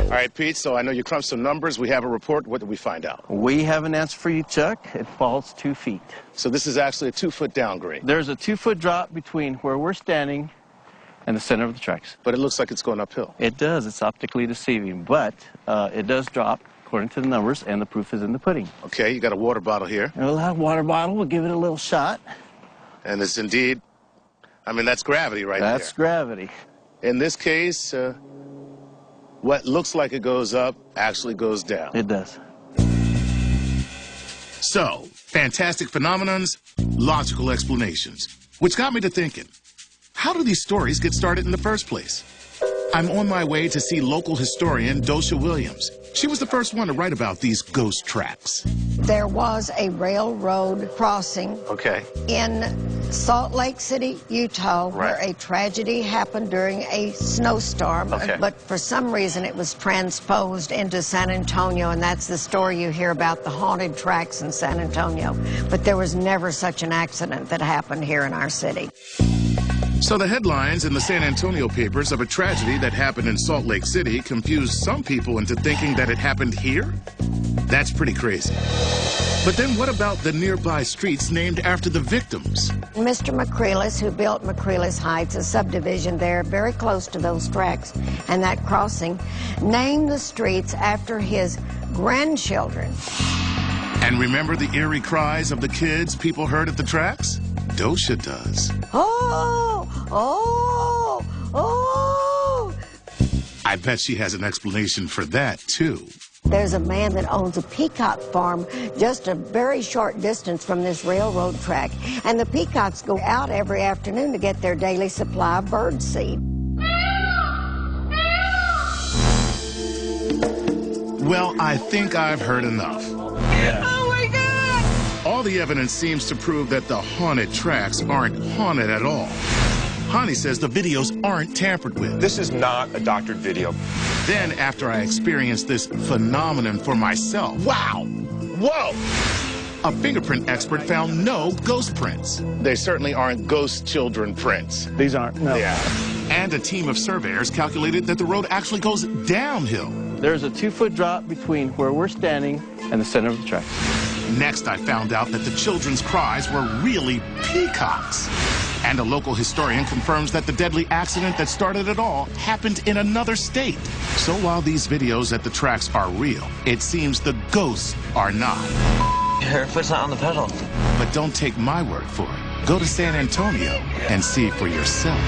All right, Pete, so I know you crunched some numbers. We have a report. What did we find out? We have an answer for you, Chuck. It falls 2 feet. So this is actually a 2-foot downgrade. There's a 2-foot drop between where we're standing and the center of the tracks. But it looks like it's going uphill. It does. It's optically deceiving, but it does drop according to the numbers, and the proof is in the pudding. Okay, you got a water bottle here. And we'll have a water bottle. We'll give it a little shot. And it's indeed, I mean, that's gravity right there. That's gravity. In this case, what looks like it goes up actually goes down. It does. So, fantastic phenomenons, logical explanations. Which got me to thinking, how do these stories get started in the first place? I'm on my way to see local historian Dosha Williams. She was the first one to write about these ghost tracks. There was a railroad crossing in Salt Lake City, Utah, where a tragedy happened during a snowstorm. But for some reason, it was transposed into San Antonio, and that's the story you hear about the haunted tracks in San Antonio. But there was never such an accident that happened here in our city. So the headlines in the San Antonio papers of a tragedy that happened in Salt Lake City confused some people into thinking that it happened here? That's pretty crazy. But then what about the nearby streets named after the victims? Mr. McCreelis, who built McCreelis Heights, a subdivision there very close to those tracks and that crossing, named the streets after his grandchildren. And remember the eerie cries of the kids people heard at the tracks? Dosha does. Oh, oh, oh. I bet she has an explanation for that, too. There's a man that owns a peacock farm just a very short distance from this railroad track. And the peacocks go out every afternoon to get their daily supply of bird seed. Well, I think I've heard enough. Oh, my God! All the evidence seems to prove that the haunted tracks aren't haunted at all. Hani says the videos aren't tampered with. This is not a doctored video. Then, after I experienced this phenomenon for myself, wow, whoa! A fingerprint expert found no ghost prints. They certainly aren't ghost children prints. These aren't, no. Yeah. And a team of surveyors calculated that the road actually goes downhill. There's a 2-foot drop between where we're standing and the center of the tracks. Next, I found out that the children's cries were really peacocks. And a local historian confirms that the deadly accident that started it all happened in another state. So while these videos at the tracks are real, it seems the ghosts are not. Her foot's not on the pedal. But don't take my word for it. Go to San Antonio and see for yourself.